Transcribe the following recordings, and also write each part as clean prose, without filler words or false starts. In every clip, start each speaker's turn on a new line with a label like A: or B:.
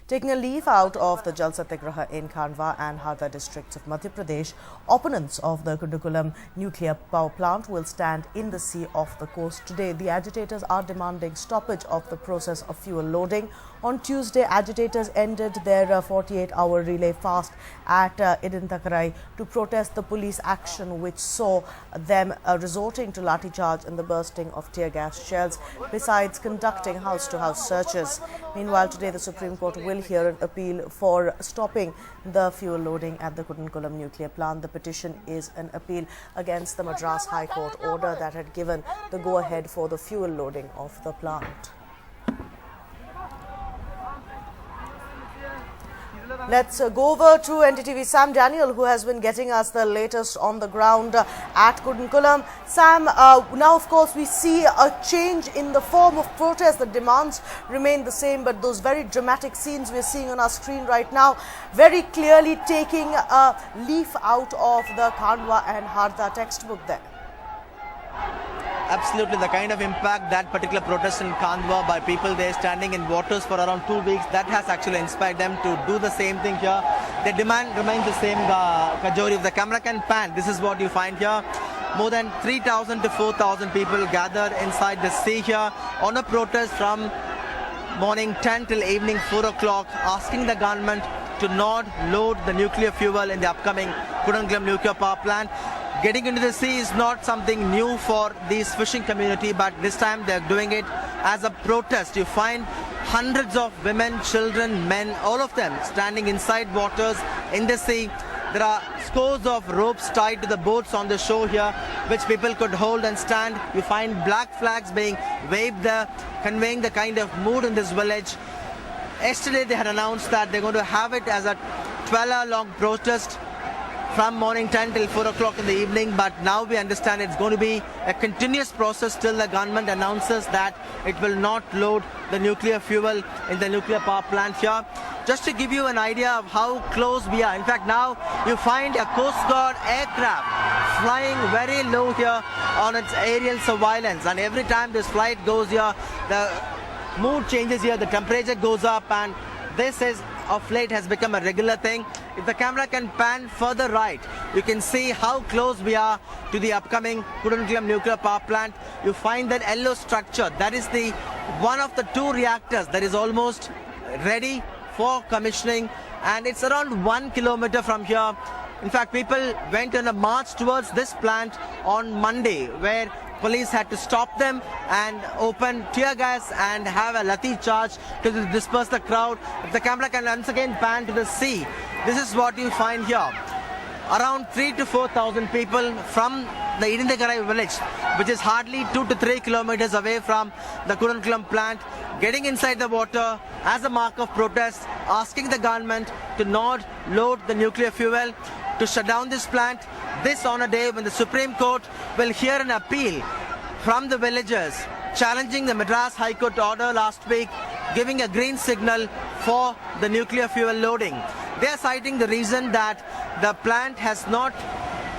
A: Taking a leaf out of the Satyagraha in Khandwa and Harda districts of Madhya Pradesh, opponents of the Kudankulam nuclear power plant will stand in the sea off the coast today. The agitators are demanding stoppage of the process of fuel loading. On Tuesday, agitators ended their 48-hour relay fast at Indinthakarai to protest the police action, which saw them resorting to lathi charge and the bursting of tear gas shells, besides conducting house-to-house searches. Meanwhile, today the Supreme Court will hear an appeal for stopping the fuel loading at the Kudankulam nuclear plant. The petition is an appeal against the Madras High Court order that had given the go-ahead for the fuel loading of the plant. Let's go over to NDTV Sam Daniel, who has been getting us the latest on the ground at Kudankulam. Sam, now of course we see a change in the form of protest. The demands remain the same, but those very dramatic scenes we're seeing on our screen right now, very clearly taking a leaf out of the Khandwa and Harda textbook there.
B: Absolutely, the kind of impact that particular protest in Khandwa by people there standing in waters for around 2 weeks, that has actually inspired them to do the same thing here. The demand remains the same, Kajori. If the camera can pan, this is what you find here. More than 3,000 to 4,000 people gathered inside the sea here on a protest from morning 10 till evening 4 o'clock, asking the government to not load the nuclear fuel in the upcoming Kudankulam nuclear power plant. Getting into the sea is not something new for this fishing community, but this time they're doing it as a protest. You find hundreds of women, children, men, all of them standing inside waters in the sea. There are scores of ropes tied to the boats on the shore here, which people could hold and stand. You find black flags being waved there, conveying the kind of mood in this village. Yesterday they had announced that they're going to have it as a 12-hour-long protest from morning 10 till 4 o'clock in the evening, but now we understand it's going to be a continuous process till the government announces that it will not load the nuclear fuel in the nuclear power plant here. Just to give you an idea of how close we are, in fact now you find a Coast Guard aircraft flying very low here on its aerial surveillance, and every time this flight goes here, the mood changes here, the temperature goes up, and this is of late has become a regular thing. If the camera can pan further right, you can see how close we are to the upcoming Kudankulam nuclear power plant. You find that yellow structure, that is the one of the 2 reactors that is almost ready for commissioning, and it's around 1 kilometer from here. In fact, people went on a march towards this plant on Monday, where police had to stop them and open tear gas and have a lathi charge to disperse the crowd. If the camera can once again pan to the sea, this is what you find here. Around 3,000 to 4,000 people from the Indinthakarai village, which is hardly 2 to 3 kilometers away from the Kudankulam plant, getting inside the water as a mark of protest, asking the government to not load the nuclear fuel, to shut down this plant. This on a day when the Supreme Court will hear an appeal from the villagers challenging the Madras High Court order last week, giving a green signal for the nuclear fuel loading. They are citing the reason that the plant has not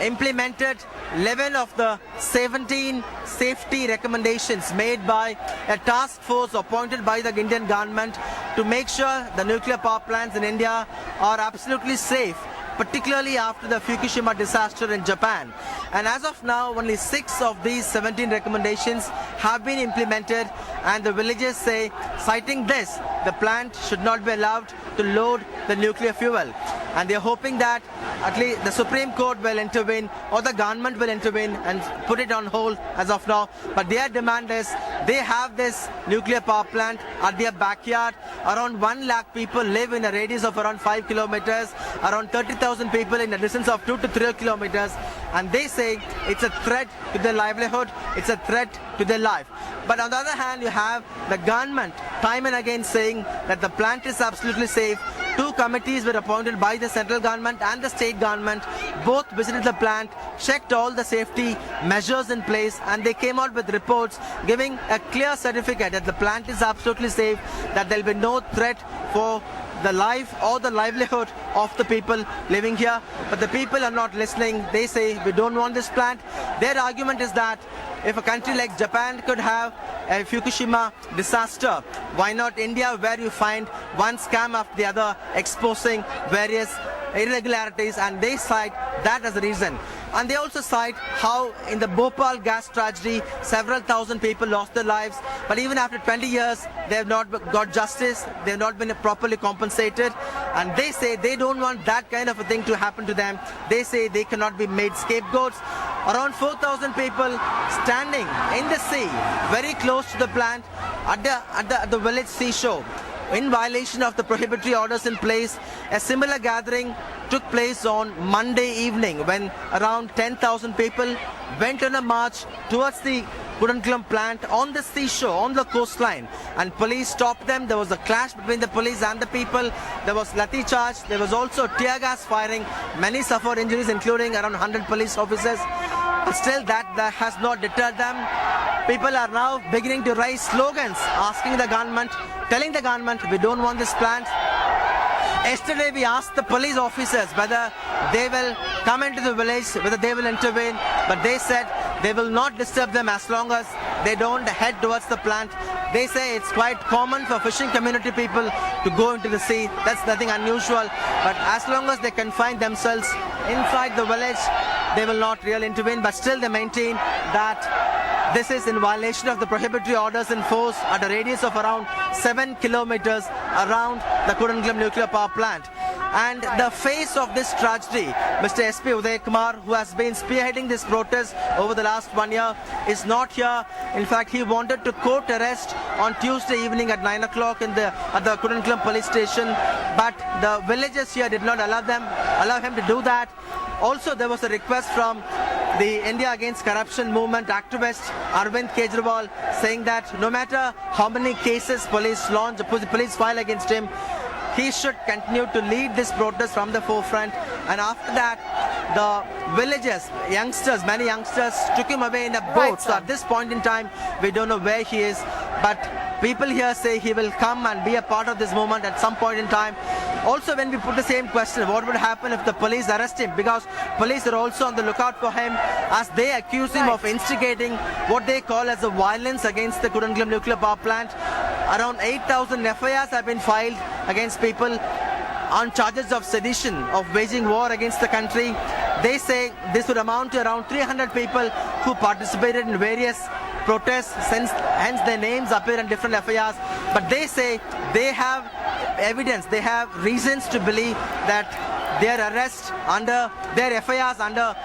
B: implemented 11 of the 17 safety recommendations made by a task force appointed by the Indian government to make sure the nuclear power plants in India are absolutely safe, particularly after the Fukushima disaster in Japan. And as of now, only 6 of these 17 recommendations have been implemented, and the villagers say, citing this, the plant should not be allowed to load the nuclear fuel. And they're hoping that at least the Supreme Court will intervene or the government will intervene and put it on hold as of now. But their demand is they have this nuclear power plant at their backyard. Around 1 lakh people live in a radius of around 5 kilometers, around 30,000 people in a distance of 2 to 3 kilometers. And they say it's a threat to their livelihood, it's a threat to their life. But on the other hand, you have the government time and again saying that the plant is absolutely safe. 2 committees were appointed by the central government and the state government. Both visited the plant, checked all the safety measures in place, and they came out with reports giving a clear certificate that the plant is absolutely safe, that there will be no threat for the life or the livelihood of the people living here. But the people are not listening. They say we don't want this plant. Their argument is that if a country like Japan could have a Fukushima disaster, why not India, where you find one scam after the other exposing various irregularities, and they cite that as a reason. And they also cite how in the Bhopal gas tragedy several thousand people lost their lives, but even after 20 years they have not got justice, they have not been properly compensated, and they say they don't want that kind of a thing to happen to them. They say they cannot be made scapegoats. Around 4,000 people standing in the sea very close to the plant at the village seashore in violation of the prohibitory orders in place. A similar gathering took place on Monday evening when around 10,000 people went on a march towards the Kudankulam plant on the seashore, on the coastline, and police stopped them. There was a clash between the police and the people. There was lathi charge. There was also tear gas firing. Many suffered injuries, including around 100 police officers. But still, that has not deterred them. People are now beginning to raise slogans asking the government, telling the government, we don't want this plant. Yesterday we asked the police officers whether they will come into the village, whether they will intervene, but they said they will not disturb them as long as they don't head towards the plant. They say it's quite common for fishing community people to go into the sea. That's nothing unusual, but as long as they confine themselves inside the village, they will not really intervene. But still they maintain that this is in violation of the prohibitory orders in force at a radius of around 7 kilometers around the Kudankulam nuclear power plant. And the face of this tragedy, Mr. SP Uday Kumar, who has been spearheading this protest over the last 1 year, is not here. In fact, he wanted to court arrest on Tuesday evening at 9 o'clock at the Kudankulam police station, but the villagers here did not allow him to do that. Also, there was a request from the India Against Corruption movement activist Arvind Kejriwal saying that no matter how many cases police file against him, he should continue to lead this protest from the forefront. And after that, the villagers, many youngsters took him away in a boat.
A: Right,
B: so at this point in time, we don't know where he is, but people here say he will come and be a part of this movement at some point in time. Also, when we put the same question, what would happen if the police arrest him? Because police are also on the lookout for him as they accuse him of instigating what they call as a violence against the Kudankulam nuclear power plant. Around 8,000 FIRs have been filed against people on charges of sedition, of waging war against the country. They say this would amount to around 300 people who participated in various protests, hence their names appear in different FIRs. But they say they have evidence, they have reasons to believe that their arrest under their FIRs under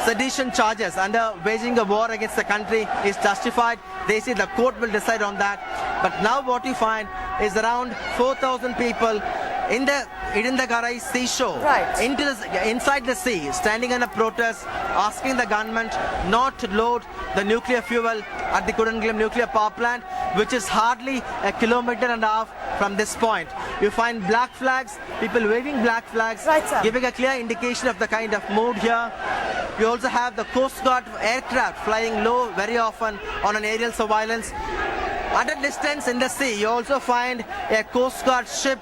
B: sedition charges, under waging a war against the country is justified. They say the court will decide on that. But now what you find is around 4,000 people in the Indinthakarai seashore, inside the sea, standing in a protest, asking the government not to load the nuclear fuel at the Kudankulam nuclear power plant, which is hardly 1.5 kilometers from this point. You find black flags, people waving black flags, giving a clear indication of the kind of mood here. You also have the Coast Guard aircraft flying low very often on an aerial surveillance. At a distance in the sea, you also find a Coast Guard ship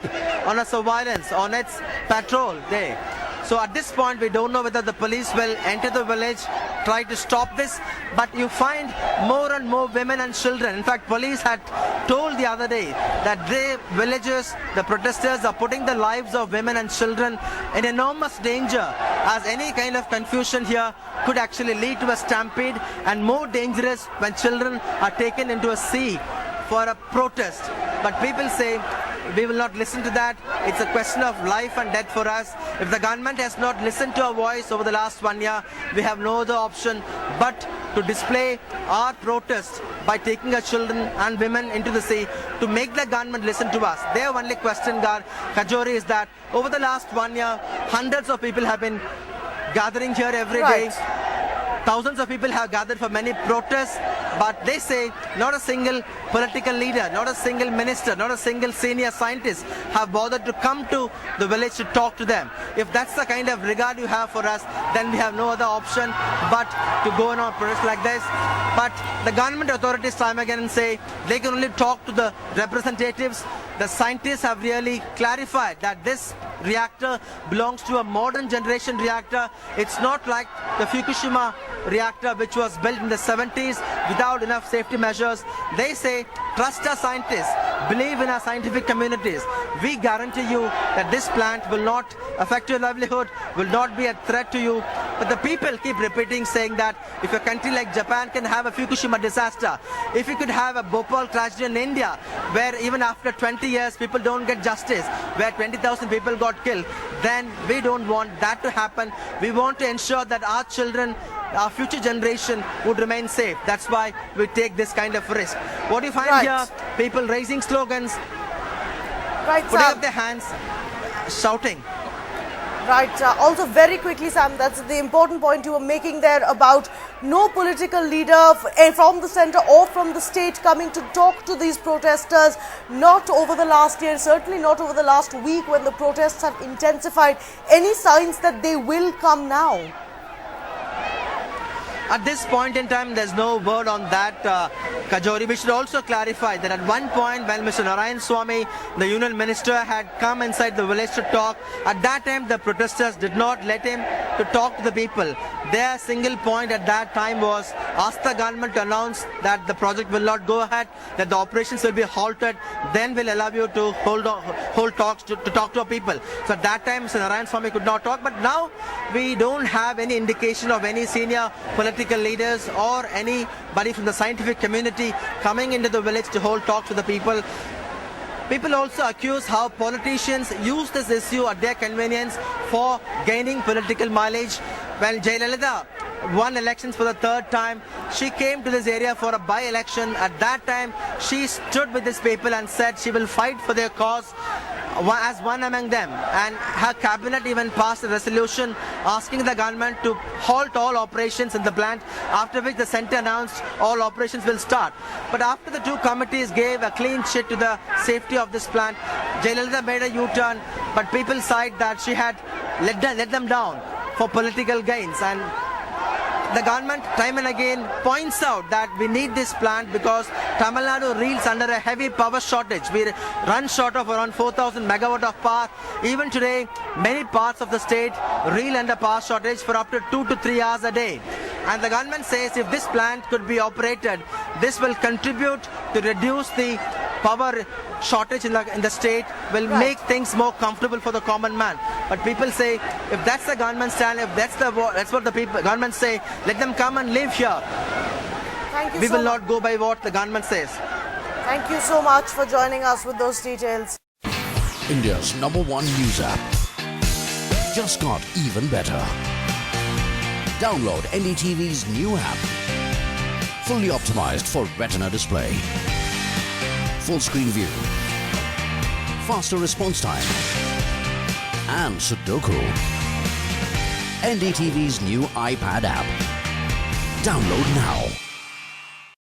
B: on a surveillance, on its patrol there. So at this point, we don't know whether the police will enter the village, try to stop this, but you find more and more women and children. In fact, police had told the other day that the villagers, the protesters are putting the lives of women and children in enormous danger, as any kind of confusion here could actually lead to a stampede, and more dangerous when children are taken into a sea for a protest. But people say we will not listen to that. It's a question of life and death for us. If the government has not listened to our voice over the last 1 year, we have no other option but to display our protest by taking our children and women into the sea to make the government listen to us. Their only question, Kajori, is that over the last 1 year, hundreds of people have been gathering here every day. Thousands of people have gathered for many protests, but they say not a single political leader, not a single minister, not a single senior scientist have bothered to come to the village to talk to them. If that's the kind of regard you have for us, then we have no other option but to go on a protest like this. But the government authorities time again say they can only talk to the representatives. the scientists have really clarified that this reactor belongs to a modern generation reactor. It's not like the Fukushima reactor which was built in the 70s without enough safety measures. They say, trust our scientists, believe in our scientific communities. We guarantee you that this plant will not affect your livelihood, will not be a threat to you. But the people keep repeating, saying that if a country like Japan can have a Fukushima disaster, if you could have a Bhopal tragedy in India, where even after 20 years people don't get justice, where 20,000 people got killed, then we don't want that to happen. We want to ensure that our children, our future generation would remain safe. That's why we take this kind of risk. What do you find here? People raising slogans, putting up their hands, shouting.
A: Right. Also, very quickly, Sam, that's the important point you were making there about no political leader from the centre or from the state coming to talk to these protesters, not over the last year, certainly not over the last week when the protests have intensified. Any signs that they will come now?
B: At this point in time, there's no word on that, Kajori. We should also clarify that at one point when Mr. Narayan Swamy, the Union Minister, had come inside the village to talk, at that time the protesters did not let him to talk to the people. Their single point at that time was ask the government to announce that the project will not go ahead, that the operations will be halted, then we'll allow you to hold talks to talk to our people. So at that time, Mr. Narayan Swamy could not talk, but now we don't have any indication of any senior political leaders or anybody from the scientific community coming into the village to hold talks with the people. People also accuse how politicians use this issue at their convenience for gaining political mileage. When Jayalalitha won elections for the third time, she came to this area for a by-election. At that time, she stood with these people and said she will fight for their cause as one among them, and her cabinet even passed a resolution asking the government to halt all operations in the plant, after which the centre announced all operations will start. But after the two committees gave a clean sheet to the safety of this plant, Jayalalitha made a U-turn, but people cite that she had let them down for political gains, and the government time and again points out that we need this plant because Tamil Nadu reels under a heavy power shortage. We run short of around 4,000 megawatt of power. Even today, many parts of the state reel under power shortage for up to 2 to 3 hours a day. And the government says if this plant could be operated, this will contribute to reduce the power shortage in the state, will make things more comfortable for the common man. But people say, if that's the government stand, if that's what the government say, let them come and live here.
A: Thank you.
B: We will not go by what the government says.
A: Thank you so much for joining us with those details.
C: India's #1 news app just got even better. Download NDTV's new app. Fully optimized for retina display. Full screen view. Faster response time. And Sudoku. NDTV's new iPad app. Download now.